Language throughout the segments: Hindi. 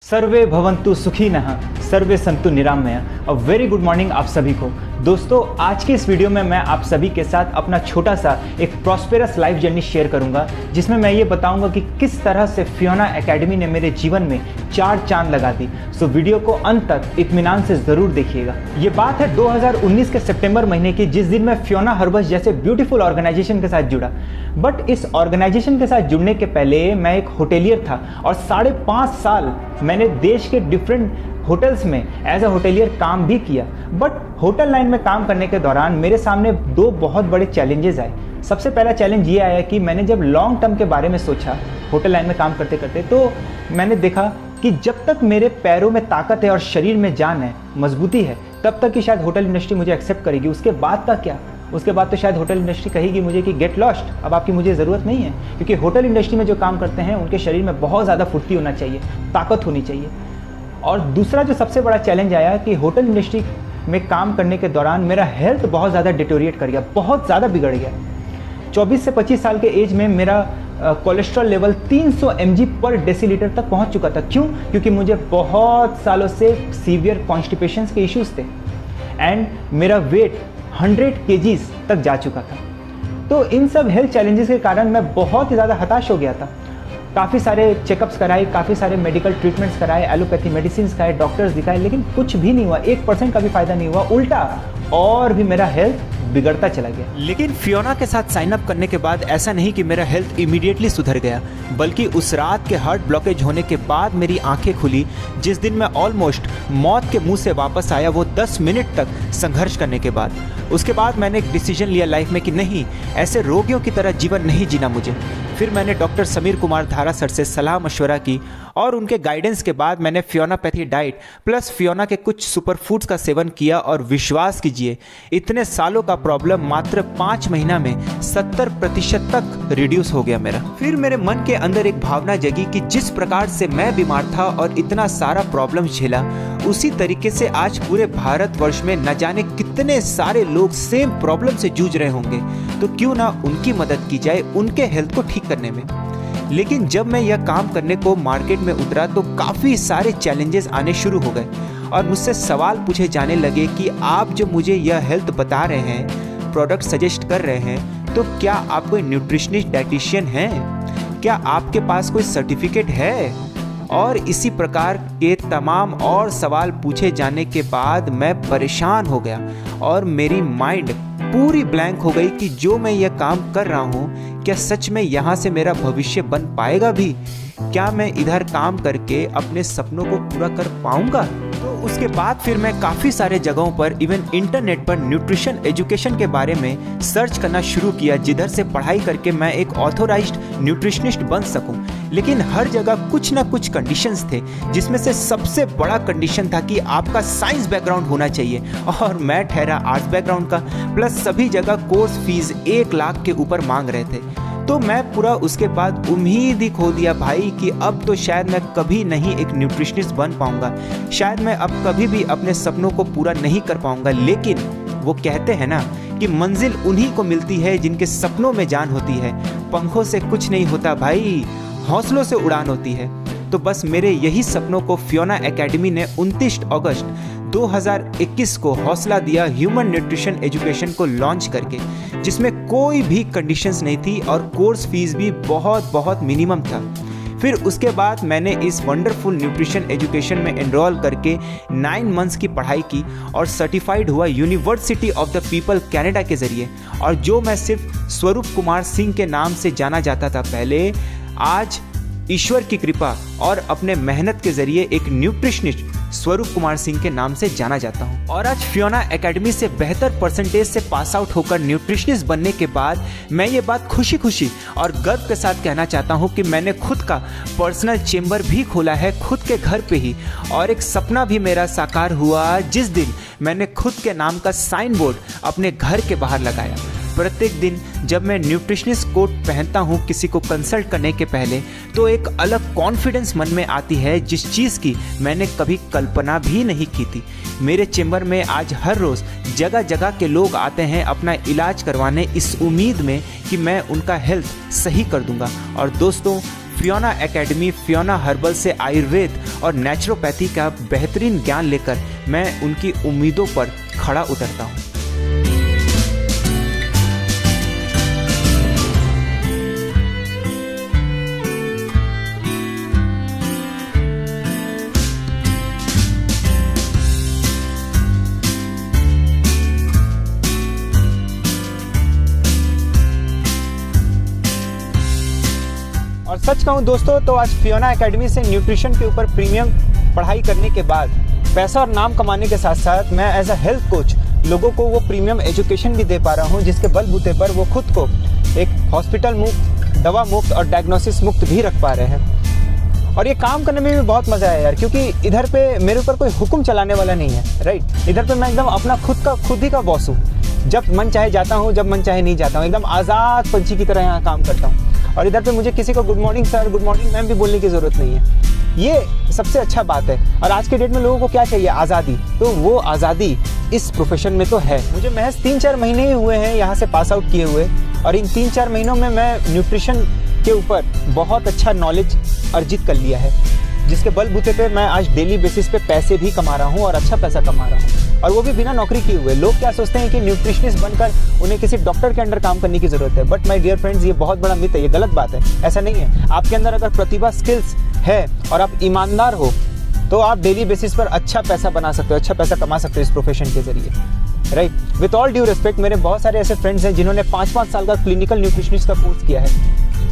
सर्वे भवन्तु सुखिनः, सर्वे सन्तु निरामया। अ वेरी गुड मॉर्निंग आप सभी को। दोस्तों, आज के इस वीडियो में मैं आप सभी के साथ अपना छोटा सा एक प्रॉस्पेरस लाइफ जर्नी शेयर करूंगा, जिसमें मैं ये बताऊंगा कि किस तरह से फियोना एकेडमी ने मेरे जीवन में 4 चांद लगा दी। सो वीडियो को अंत तक इत्मीनान से ज़रूर देखिएगा। ये बात है 2019 के सितंबर महीने की, जिस दिन मैं फियोना हर्बस जैसे ब्यूटीफुल ऑर्गेनाइजेशन के साथ जुड़ा। बट इस ऑर्गेनाइजेशन के साथ जुड़ने के पहले मैं एक होटेलियर था और 5.5 साल मैंने देश के डिफरेंट होटल्स में एज अ होटेलियर काम भी किया। बट होटल लाइन में काम करने के दौरान मेरे सामने 2 बहुत बड़े चैलेंजेस आए। सबसे पहला चैलेंज ये आया कि मैंने जब लॉन्ग टर्म के बारे में सोचा होटल लाइन में काम करते करते, तो मैंने देखा कि जब तक मेरे पैरों में ताकत है और शरीर में जान है, मजबूती है, तब तक कि शायद होटल इंडस्ट्री मुझे एक्सेप्ट करेगी। उसके बाद का क्या? उसके बाद तो शायद होटल इंडस्ट्री कहेगी मुझे कि गेट लॉस्ट, अब आपकी मुझे ज़रूरत नहीं है। क्योंकि होटल इंडस्ट्री में जो काम करते हैं उनके शरीर में बहुत ज़्यादा फुर्ती होना चाहिए, ताकत होनी चाहिए। और दूसरा जो सबसे बड़ा चैलेंज आया कि होटल इंडस्ट्री में काम करने के दौरान मेरा हेल्थ बहुत ज़्यादा डिटोरिएट कर गया, बहुत ज़्यादा बिगड़ गया। 24 से 25 साल के एज में मेरा कोलेस्ट्रॉल लेवल 300 mg पर डेसीलीटर तक पहुंच चुका था। क्यों? क्योंकि मुझे बहुत सालों से सीवियर कॉन्स्टिपेशंस के इश्यूज थे एंड मेरा वेट 100 kgs तक जा चुका था। तो इन सब हेल्थ चैलेंजेस के कारण मैं बहुत ही ज़्यादा हताश हो गया था। काफ़ी सारे चेकअप्स कराए, काफ़ी सारे मेडिकल ट्रीटमेंट्स कराए, एलोपैथी मेडिसिन खाए, डॉक्टर्स दिखाए, लेकिन कुछ भी नहीं हुआ। 1% का भी फायदा नहीं हुआ, उल्टा और भी मेरा हेल्थ बिगड़ता चला गया। लेकिन फियोना के साथ साइन अप करने के बाद ऐसा नहीं कि मेरा हेल्थ इमीडिएटली सुधर गया, बल्कि उस रात के हार्ट ब्लॉकेज होने के बाद मेरी आंखें खुली। जिस दिन मैं ऑलमोस्ट मौत के मुंह से वापस आया, वो 10 मिनट तक संघर्ष करने के बाद। उसके बाद मैंने एक डिसीजन लिया लाइफ में कि नहीं, ऐसे रोगियों की तरह जीवन नहीं जीना मुझे। फिर मैंने डॉक्टर समीर कुमार धारा सर से सलाह मशवरा की और उनके गाइडेंस के बाद मैंने फियोनापैथी डाइट प्लस फियोना के कुछ सुपर फूड्स का सेवन किया और विश्वास कीजिए, इतने सालों का प्रॉब्लम मात्र 5 महीना में 70% तक रिड्यूस हो गया मेरा। फिर मेरे मन के अंदर एक भावना जगी कि जिस प्रकार से मैं बीमार था और इतना सारा प्रॉब्लम झेला, उसी तरीके से आज पूरे भारतवर्ष में न जाने कितने सारे लोग सेम प्रॉब्लम से जूझ रहे होंगे। तो क्यों ना उनकी मदद की जाए उनके हेल्थ को ठीक करने में। लेकिन जब मैं यह काम करने को मार्केट में उतरा तो काफ़ी सारे चैलेंजेस आने शुरू हो गए और मुझसे सवाल पूछे जाने लगे कि आप जो मुझे यह हेल्थ बता रहे हैं, प्रोडक्ट सजेस्ट कर रहे हैं, तो क्या आप कोई न्यूट्रिशनिस्ट डाइटिशियन हैं? क्या आपके पास कोई सर्टिफिकेट है? और इसी प्रकार के तमाम और सवाल पूछे जाने के बाद मैं परेशान हो गया और मेरी माइंड पूरी ब्लैंक हो गई कि जो मैं यह काम कर रहा हूँ, क्या सच में यहाँ से मेरा भविष्य बन पाएगा भी? क्या मैं इधर काम करके अपने सपनों को पूरा कर पाऊंगा? तो उसके बाद फिर मैं काफ़ी सारे जगहों पर, इवन इंटरनेट पर न्यूट्रिशन एजुकेशन के बारे में सर्च करना शुरू किया, जिधर से पढ़ाई करके मैं एक ऑथोराइज्ड न्यूट्रिशनिस्ट बन सकूं। लेकिन हर जगह कुछ ना कुछ कंडीशंस थे, जिसमें से सबसे बड़ा कंडीशन था कि आपका साइंस बैकग्राउंड होना चाहिए और मैं ठहरा आर्ट्स बैकग्राउंड का। प्लस सभी जगह कोर्स फीस 1 लाख के ऊपर मांग रहे थे। तो मैं पूरा उसके बाद उम्मीद ही खो दिया भाई कि अब तो शायद मैं कभी नहीं एक न्यूट्रिशनिस्ट बन पाऊंगा, शायद मैं अब कभी भी अपने सपनों को पूरा नहीं कर पाऊंगा। लेकिन वो कहते हैं ना कि मंजिल उन्हीं को मिलती है जिनके सपनों में जान होती है। पंखों से कुछ नहीं होता भाई, हौसलों से उड़ान होती है। तो बस मेरे यही सपनों को फियोना एकेडमी ने 29 अगस्त 2021 को हौसला दिया ह्यूमन न्यूट्रिशन एजुकेशन को लॉन्च करके, जिसमें कोई भी कंडीशंस नहीं थी और कोर्स फीस भी बहुत मिनिमम था। फिर उसके बाद मैंने इस वंडरफुल न्यूट्रिशन एजुकेशन में एनरोल करके 9 मंथ्स की पढ़ाई की और सर्टिफाइड हुआ university of the people Canada के ज़रिए। और जो मैं सिर्फ स्वरूप कुमार सिंह के नाम से जाना जाता था पहले, आज ईश्वर की कृपा और अपने मेहनत के जरिए एक न्यूट्रिशनिस्ट स्वरूप कुमार सिंह के नाम से जाना जाता हूं। और आज फियोना एकेडमी से बेहतर परसेंटेज से पास आउट होकर न्यूट्रिशनिस्ट बनने के बाद मैं ये बात खुशी और गर्व के साथ कहना चाहता हूं कि मैंने खुद का पर्सनल चेंबर भी खोला है, खुद के घर पे ही। और एक सपना भी मेरा साकार हुआ जिस दिन मैंने खुद के नाम का साइन बोर्ड अपने घर के बाहर लगाया। प्रत्येक दिन जब मैं न्यूट्रिशनिस्ट कोट पहनता हूँ किसी को कंसल्ट करने के पहले, तो एक अलग कॉन्फिडेंस मन में आती है जिस चीज़ की मैंने कभी कल्पना भी नहीं की थी। मेरे चेंबर में आज हर रोज़ जगह जगह के लोग आते हैं अपना इलाज करवाने, इस उम्मीद में कि मैं उनका हेल्थ सही कर दूंगा। और दोस्तों, फियोना एकेडमी फियोना हर्बल से आयुर्वेद और नेचुरोपैथी का बेहतरीन ज्ञान लेकर मैं उनकी उम्मीदों पर खड़ा उतरता हूँ। और सच कहूँ दोस्तों तो आज फियोना एकेडमी से न्यूट्रिशन के ऊपर प्रीमियम पढ़ाई करने के बाद पैसा और नाम कमाने के साथ साथ मैं एज अ हेल्थ कोच लोगों को वो प्रीमियम एजुकेशन भी दे पा रहा हूँ, जिसके बलबूते पर वो खुद को एक हॉस्पिटल मुक्त, दवा मुक्त और डायग्नोसिस मुक्त भी रख पा रहे हैं। और ये काम करने में भी बहुत मज़ा आया यार, क्योंकि इधर पे मेरे ऊपर कोई हुक्म चलाने वाला नहीं है, राइट। इधर पे मैं एकदम अपना खुद ही का बॉस हूँ। जब मन चाहे जाता हूँ, जब मन चाहे नहीं जाता हूँ, एकदम आज़ाद पंछी की तरह यहाँ काम करता हूँ। और इधर पे मुझे किसी को good morning sir, good morning ma'am भी बोलने की ज़रूरत नहीं है। ये सबसे अच्छा बात है। और आज के डेट में लोगों को क्या चाहिए? आज़ादी। तो वो आज़ादी इस प्रोफेशन में तो है। मुझे महज 3-4 महीने ही हुए हैं यहाँ से पास आउट किए हुए, और इन 3-4 महीनों में मैं न्यूट्रिशन के ऊपर बहुत अच्छा नॉलेज अर्जित कर लिया है, जिसके बलबूते पे मैं आज डेली बेसिस पे पैसे भी कमा रहा हूँ और अच्छा पैसा कमा रहा हूँ, और वो भी बिना नौकरी किए हुए। लोग क्या सोचते हैं कि न्यूट्रिशनिस्ट बनकर उन्हें किसी डॉक्टर के अंडर काम करने की जरूरत है, बट माय डियर फ्रेंड्स, ये बहुत बड़ा मिथ है, ये गलत बात है। ऐसा नहीं है। आपके अंदर अगर प्रतिभा, स्किल्स है और आप ईमानदार हो तो आप डेली बेसिस पर अच्छा पैसा बना सकते हो, अच्छा पैसा कमा सकते हो इस प्रोफेशन के जरिए, right. With all due respect, मेरे बहुत सारे ऐसे फ्रेंड्स हैं जिन्होंने 5-5 साल का क्लिनिकल न्यूट्रिशनिस्ट का कोर्स किया है,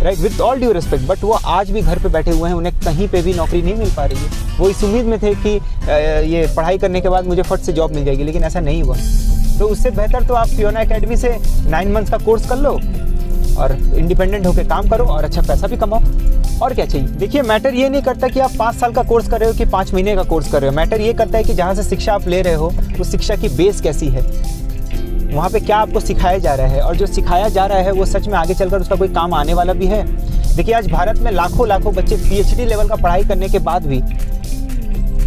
right, with all due respect, but वो आज भी घर पे बैठे हुए हैं, उन्हें कहीं पे भी नौकरी नहीं मिल पा रही है। वो इस उम्मीद में थे कि ये पढ़ाई करने के बाद मुझे फट से जॉब मिल जाएगी, लेकिन ऐसा नहीं हुआ। तो उससे बेहतर तो आप फियोना एकेडमी से 9 मंथ्स का कोर्स कर लो और इंडिपेंडेंट होकर काम करो और अच्छा पैसा भी कमाओ। और क्या चाहिए? देखिए, मैटर ये नहीं करता कि आप 5 साल का कोर्स कर रहे हो कि 5 महीने का कोर्स कर रहे हो। मैटर ये करता है कि जहाँ से शिक्षा आप ले रहे हो उस शिक्षा की बेस कैसी है, वहाँ पे क्या आपको सिखाया जा रहा है, और जो सिखाया जा रहा है वो सच में आगे चलकर उसका कोई काम आने वाला भी है। देखिए, आज भारत में लाखों बच्चे PhD लेवल का पढ़ाई करने के बाद भी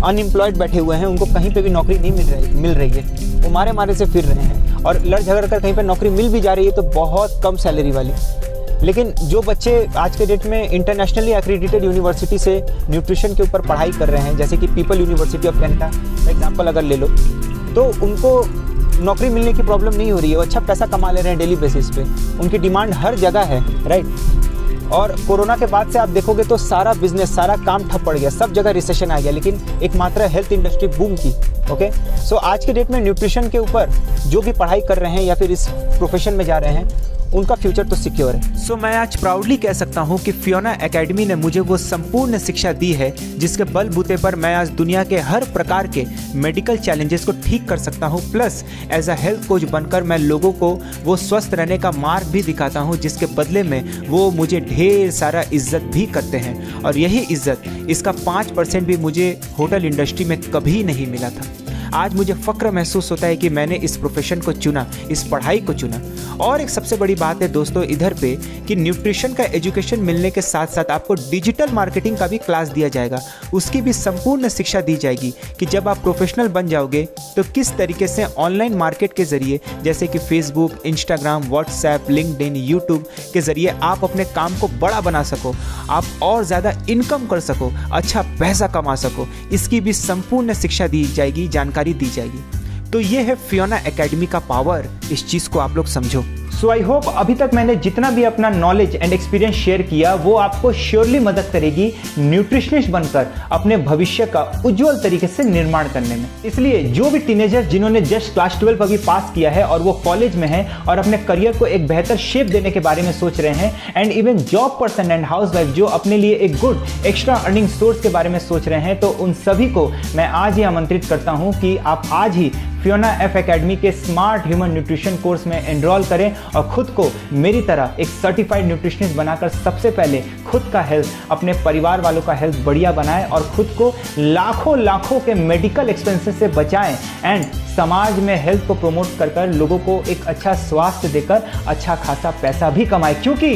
अनएम्प्लॉयड बैठे हुए हैं, उनको कहीं पे भी नौकरी नहीं मिल रही है, वो मारे से फिर रहे हैं, और लड़ झगड़ कर कहीं पे नौकरी मिल भी जा रही है तो बहुत कम सैलरी वाली। लेकिन जो बच्चे आज के डेट में इंटरनेशनली एक्रेडिटेड यूनिवर्सिटी से न्यूट्रिशन के ऊपर पढ़ाई कर रहे हैं, जैसे कि पीपल यूनिवर्सिटी ऑफ कनाडा का एग्जाम्पल अगर ले लो, तो उनको नौकरी मिलने की प्रॉब्लम नहीं हो रही है, वो अच्छा पैसा कमा ले रहे हैं डेली बेसिस पे, उनकी डिमांड हर जगह है, राइट। और कोरोना के बाद से आप देखोगे तो सारा बिजनेस, सारा काम ठप पड़ गया, सब जगह रिसेशन आ गया, लेकिन एकमात्र हेल्थ इंडस्ट्री बूम की। ओके, सो आज के डेट में न्यूट्रिशन के ऊपर जो भी पढ़ाई कर रहे हैं या फिर इस प्रोफेशन में जा रहे हैं, उनका फ्यूचर तो सिक्योर है। सो मैं आज प्राउडली कह सकता हूँ कि फियोना एकेडमी ने मुझे वो संपूर्ण शिक्षा दी है जिसके बलबूते पर मैं आज दुनिया के हर प्रकार के मेडिकल चैलेंजेस को ठीक कर सकता हूँ। Plus as a health coach बनकर मैं लोगों को वो स्वस्थ रहने का मार्ग भी दिखाता हूँ, जिसके बदले में वो मुझे ढेर सारा इज्जत भी करते हैं। और यही इज्जत, इसका 5% भी मुझे होटल इंडस्ट्री में कभी नहीं मिला था। आज मुझे फ़ख्र महसूस होता है कि मैंने इस प्रोफेशन को चुना, इस पढ़ाई को चुना। और एक सबसे बड़ी बात है दोस्तों इधर पे कि न्यूट्रिशन का एजुकेशन मिलने के साथ साथ आपको डिजिटल मार्केटिंग का भी क्लास दिया जाएगा, उसकी भी संपूर्ण शिक्षा दी जाएगी कि जब आप प्रोफेशनल बन जाओगे तो किस तरीके से ऑनलाइन मार्केट के ज़रिए, जैसे कि Facebook, Instagram, WhatsApp, LinkedIn, YouTube के ज़रिए आप अपने काम को बड़ा बना सको, आप और ज़्यादा इनकम कर सको, अच्छा पैसा कमा सको, इसकी भी संपूर्ण शिक्षा दी जाएगी, जानकारी दी जाएगी। तो ये है फियोना एकेडमी का पावर, इस चीज़ को आप लोग समझो। सो आई होप अभी तक मैंने जितना भी अपना नॉलेज एंड एक्सपीरियंस शेयर किया वो आपको श्योरली मदद करेगी न्यूट्रिशनिस्ट बनकर अपने भविष्य का उज्जवल तरीके से निर्माण करने में। इसलिए जो भी टीनेजर्स जिन्होंने जस्ट क्लास 12 अभी पास किया है और वो कॉलेज में है और अपने करियर को एक बेहतर शेप देने के बारे में सोच रहे हैं, and even job person and house wife जो अपने लिए एक गुड एक्स्ट्रा अर्निंग सोर्स के बारे में सोच रहे हैं, तो उन सभी को मैं आज ही आमंत्रित करता हूं कि आप आज ही फियोना एफ एकेडमी के स्मार्ट ह्यूमन न्यूट्रिशन कोर्स में एनरोल करें और खुद को मेरी तरह एक सर्टिफाइड न्यूट्रिशनिस्ट बनाकर सबसे पहले खुद का हेल्थ, अपने परिवार वालों का हेल्थ बढ़िया बनाएं और खुद को लाखों के मेडिकल एक्सपेंसेस से बचाएं, एंड समाज में हेल्थ को प्रमोट कर लोगों को एक अच्छा स्वास्थ्य देकर अच्छा खासा पैसा भी कमाएं। क्योंकि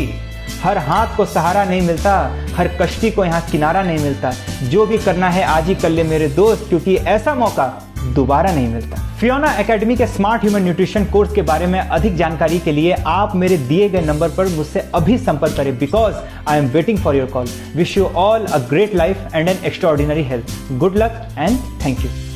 हर हाथ को सहारा नहीं मिलता, हर कश्ती को यहाँ किनारा नहीं मिलता। जो भी करना है आज ही कर ले मेरे दोस्त, क्योंकि ऐसा मौका दोबारा नहीं मिलता। फियोना एकेडमी के स्मार्ट ह्यूमन न्यूट्रिशन कोर्स के बारे में अधिक जानकारी के लिए आप मेरे दिए गए नंबर पर मुझसे अभी संपर्क करें, because I am waiting for your call. Wish you all a great life and N extraordinary health. Good luck and thank you.